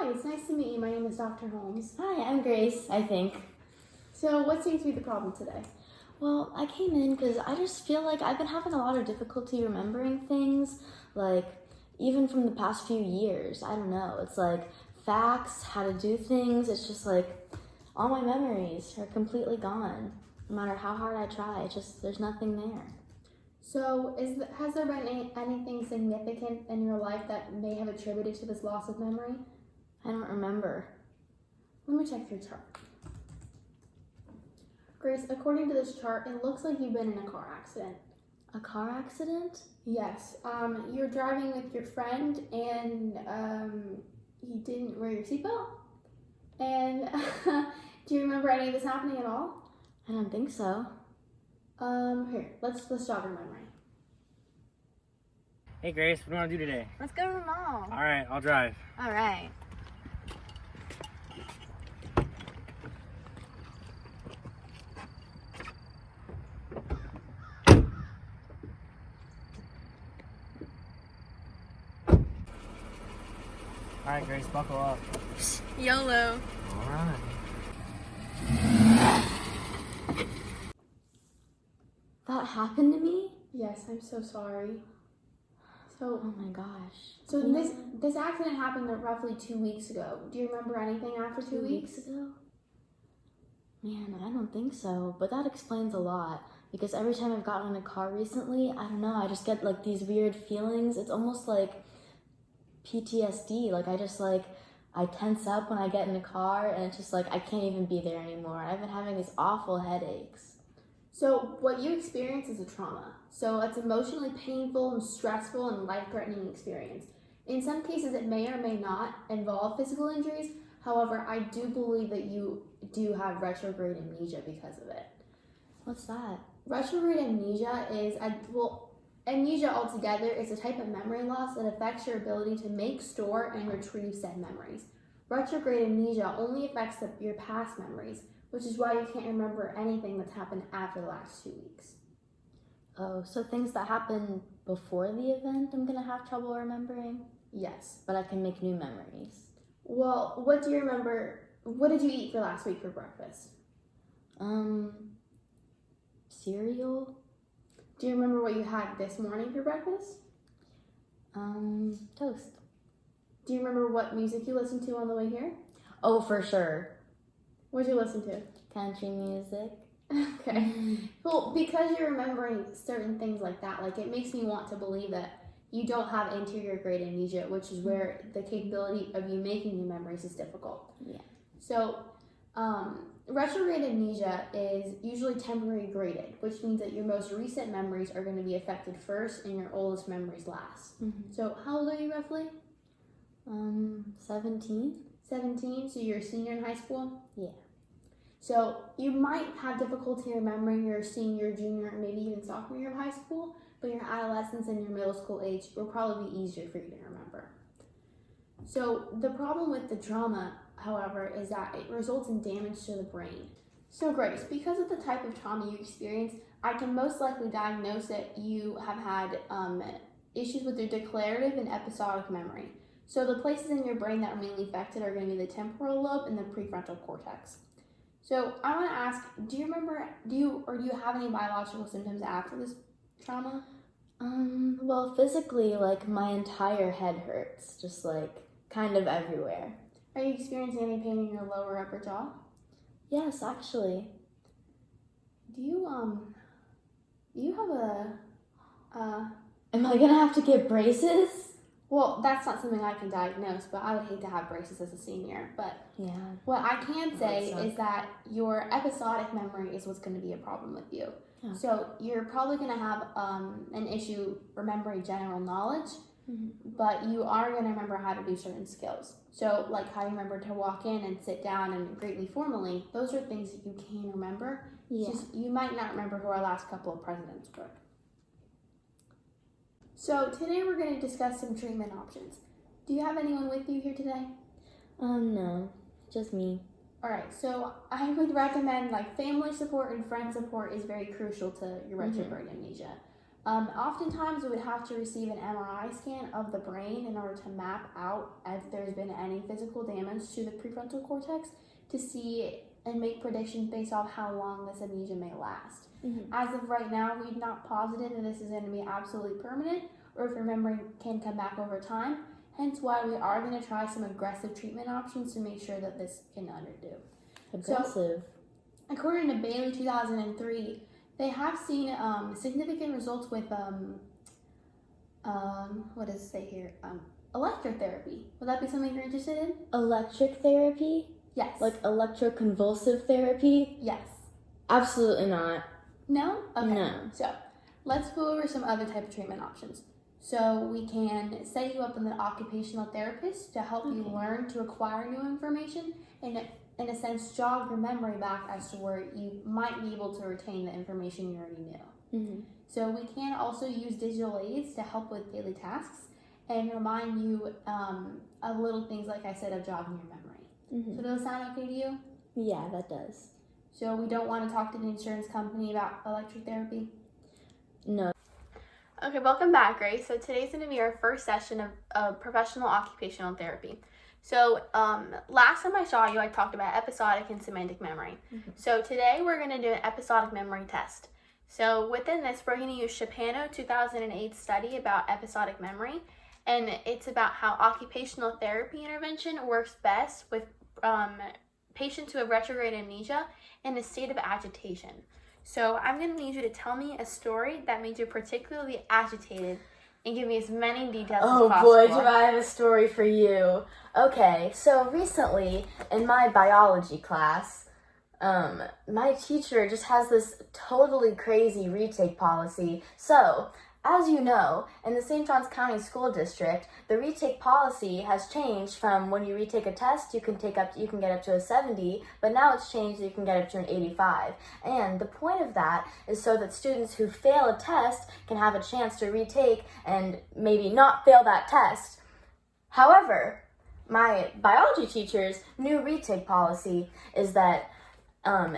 Hi, it's nice to meet you. My name is Dr. Holmes. Hi, I'm Grace, I think. So what seems to be the problem today? Well, I came in because I just feel like I've been having a lot of difficulty remembering things, like even from the past few years. I don't know. It's like facts, how to do things. It's just like all my memories are completely gone. No matter how hard I try, it's just there's nothing there. So has there been anything significant in your life that may have attributed to this loss of memory? I don't remember. Let me check your chart. Grace, according to this chart, it looks like you've been in a car accident. A car accident? Yes. You're driving with your friend and you didn't wear your seatbelt? And do you remember any of this happening at all? I don't think so. Here, let's jog your memory. Hey Grace, what do you want to do today? Let's go to the mall. All right, I'll drive. All right. All right, Grace, buckle up. YOLO. All right. That happened to me? Yes, I'm so sorry. So, Oh my gosh. so this accident happened roughly 2 weeks ago. Do you remember anything after 2 weeks? ago? Man, I don't think so. But that explains a lot. Because every time I've gotten in a car recently, I don't know, I just get like these weird feelings. It's almost like PTSD. Like I tense up when I get in a car and it's just like I can't even be there anymore. I've been having these awful headaches. So what you experience is a trauma. So it's emotionally painful and stressful and life-threatening experience. In some cases, it may or may not involve physical injuries. However, I do believe that you do have retrograde amnesia because of it. What's that? Retrograde amnesia is, amnesia altogether is a type of memory loss that affects your ability to make, store, and retrieve said memories. Retrograde amnesia only affects your past memories, which is why you can't remember anything that's happened after the last 2 weeks. Oh, so things that happened before the event I'm gonna have trouble remembering? Yes. But I can make new memories. Well, what do you remember? What did you eat for last week for breakfast? Cereal? Do you remember what you had this morning for breakfast? Toast. Do you remember what music you listened to on the way here? Oh, for sure. What did you listen to? Country music. Okay. Well, because you're remembering certain things like that, like it makes me want to believe that you don't have anterograde amnesia, which is where the capability of you making new memories is difficult. Yeah. So, retrograde amnesia is usually temporary graded, which means that your most recent memories are going to be affected first and your oldest memories last. Mm-hmm. So, how old are you roughly? 17? 17, so you're a senior in high school? Yeah. So you might have difficulty remembering your senior, junior, and maybe even sophomore year of high school, but your adolescence and your middle school age will probably be easier for you to remember. So the problem with the trauma, however, is that it results in damage to the brain. So Grace, because of the type of trauma you experience, I can most likely diagnose that you have had issues with your declarative and episodic memory. So the places in your brain that are mainly affected are going to be the temporal lobe and the prefrontal cortex. So I want to ask, do you have any biological symptoms after this trauma? Well, physically, like my entire head hurts, just like kind of everywhere. Are you experiencing any pain in your lower upper jaw? Yes, actually. Do you have Am I gonna have to get braces? well, that's not something I can diagnose, but I would hate to have braces as a senior. But Yeah. what I can say is that your episodic memory is what's going to be a problem with you. Okay. So you're probably going to have an issue remembering general knowledge, but you are going to remember how to do certain skills. So like how you remember to walk in and sit down and greet me formally, those are things that you can remember. Yeah. Just, you might not remember who our last couple of presidents were. So today we're going to discuss some treatment options. Do you have anyone with you here today? No, just me. All right, so I would recommend like family support and friend support is very crucial to your retrograde amnesia. Oftentimes, we would have to receive an MRI scan of the brain in order to map out if there's been any physical damage to the prefrontal cortex to see and make predictions based off how long this amnesia may last. As of right now, we're not positive if this is going to be absolutely permanent or if your memory can come back over time. Hence why we are going to try some aggressive treatment options to make sure that this can undo. Aggressive. So, according to Bailey 2003, they have seen significant results with what does it say here? Electrotherapy. Would that be something you're interested in? Electric therapy? Yes. Like electroconvulsive therapy? Yes. Absolutely not. No? Okay. No. So let's go over some other type of treatment options. So we can set you up with an occupational therapist to help you learn to acquire new information and in a sense jog your memory back as to where you might be able to retain the information you already knew. So we can also use digital aids to help with daily tasks and remind you of little things, like I said, of jogging your memory. So does that sound okay to you? Yeah, that does. So we don't want to talk to the insurance company about electric therapy? No. Okay, welcome back, Grace. So today's going to be our first session of professional occupational therapy. So last time I saw you, I talked about episodic and semantic memory. So today we're going to do an episodic memory test. So within this, we're going to use Shapano 2008 study about episodic memory, and it's about how occupational therapy intervention works best with patients who have retrograde amnesia in a state of agitation. So I'm going to need you to tell me a story that made you particularly agitated and give me as many details as possible. Oh boy, do I have a story for you. Okay, so recently in my biology class, my teacher just has this totally crazy retake policy. So, as you know, in the St. Johns County School District, the retake policy has changed from when you retake a test, you can get up to a 70, but now it's changed, you can get up to an 85. And the point of that is so that students who fail a test can have a chance to retake and maybe not fail that test. However, my biology teacher's new retake policy is that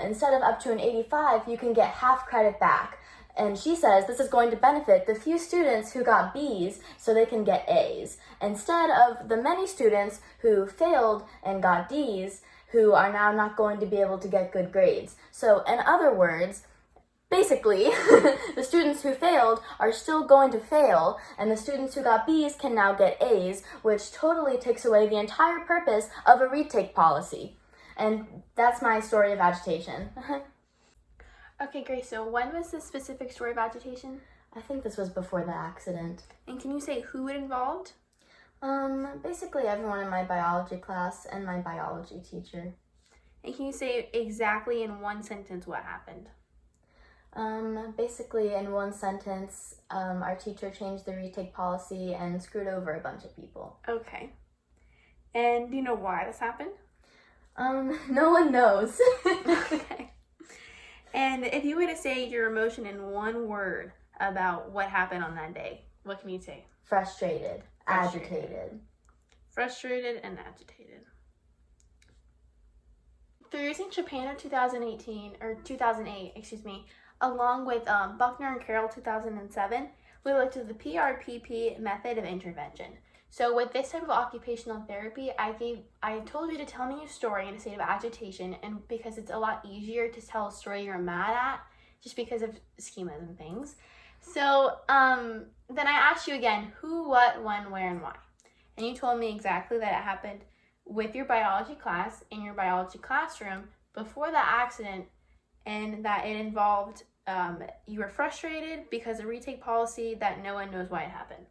instead of up to an 85, you can get half credit back. And she says this is going to benefit the few students who got B's so they can get A's, instead of the many students who failed and got D's who are now not going to be able to get good grades. So in other words, basically, the students who failed are still going to fail, and the students who got B's can now get A's, which totally takes away the entire purpose of a retake policy. And that's my story of agitation. Okay, Grace, so when was this specific story of agitation? I think this was before the accident. And can you say who it involved? Basically everyone in my biology class and my biology teacher. And can you say exactly in one sentence what happened? Basically in one sentence, our teacher changed the retake policy and screwed over a bunch of people. Okay. And do you know why this happened? No one knows. Okay. And if you were to say your emotion in one word about what happened on that day, what can you say? Frustrated. Agitated. Frustrated and agitated. Through using Shapano 2008, along with Buckner and Carroll 2007, we looked at the PRPP method of intervention. So with this type of occupational therapy, I told you to tell me a story in a state of agitation, and because it's a lot easier to tell a story you're mad at, just because of schemas and things. So then I asked you again, who, what, when, where, and why. And you told me exactly that it happened with your biology class in your biology classroom before the accident, and that it involved you were frustrated because of retake policy that no one knows why it happened.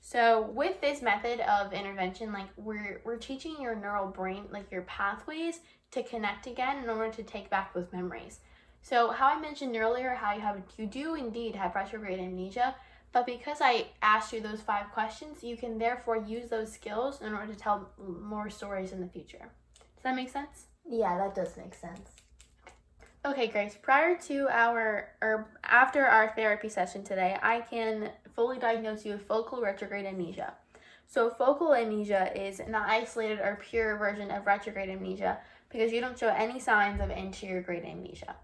So with this method of intervention, like we're teaching your neural brain, like your pathways, to connect again in order to take back those memories. So how I mentioned earlier, how you do indeed have retrograde amnesia, but because I asked you those 5 questions, you can therefore use those skills in order to tell more stories in the future. Does that make sense? Yeah, that does make sense. Okay, Grace, after our therapy session today, I can fully diagnose you with focal retrograde amnesia. So focal amnesia is an isolated or pure version of retrograde amnesia because you don't show any signs of anterior grade amnesia.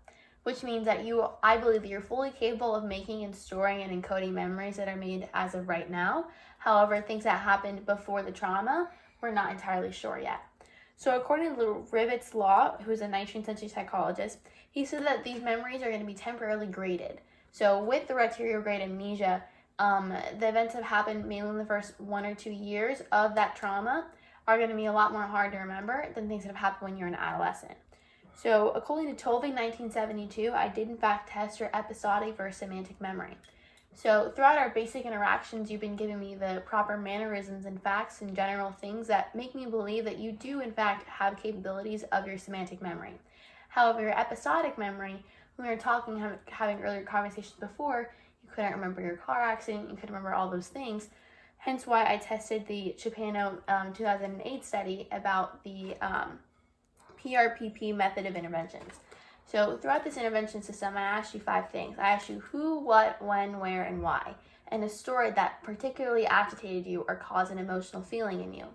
which means that I believe that you're fully capable of making and storing and encoding memories that are made as of right now. However, things that happened before the trauma, we're not entirely sure yet. So according to Rivet's Law, who's a 19th century psychologist, he said that these memories are going to be temporarily graded. So with the retrograde amnesia, the events that happened mainly in the first 1 or 2 years of that trauma are going to be a lot more hard to remember than things that have happened when you're an adolescent. So according to Tovey 1972, I did in fact test your episodic versus semantic memory. So throughout our basic interactions, you've been giving me the proper mannerisms and facts and general things that make me believe that you do in fact have capabilities of your semantic memory. However, your episodic memory, when we were talking, having earlier conversations before, you couldn't remember your car accident, you couldn't remember all those things. Hence why I tested the Chapano 2008 study about the PRPP method of interventions. So throughout this intervention system, I asked you 5 things. I asked you who, what, when, where, and why, and a story that particularly agitated you or caused an emotional feeling in you.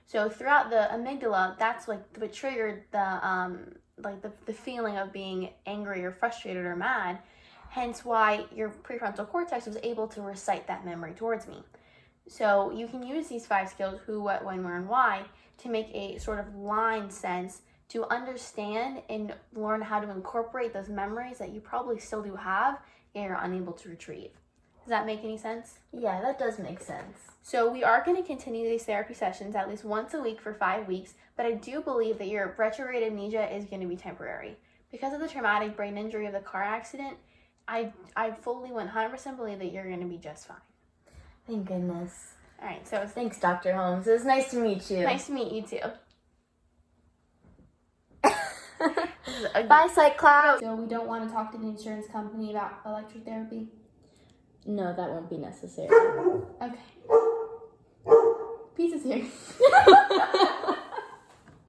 So throughout the amygdala, that's like what triggered the feeling of being angry or frustrated or mad. Hence why your prefrontal cortex was able to recite that memory towards me. So you can use these 5 skills, who, what, when, where, and why, to make a sort of line sense to understand and learn how to incorporate those memories that you probably still do have and you're unable to retrieve. Does that make any sense? Yeah, that does make sense. So we are going to continue these therapy sessions at least once a week for 5 weeks, but I do believe that your retrograde amnesia is going to be temporary. Because of the traumatic brain injury of the car accident, I fully 100% believe that you're going to be just fine. Thank goodness. All right, so Thanks, Dr. Holmes. It was nice to meet you. nice to meet you too. Bye, Psych class. So we don't want to talk to the insurance company about electrotherapy? No, that won't be necessary. Okay. Pizza's here.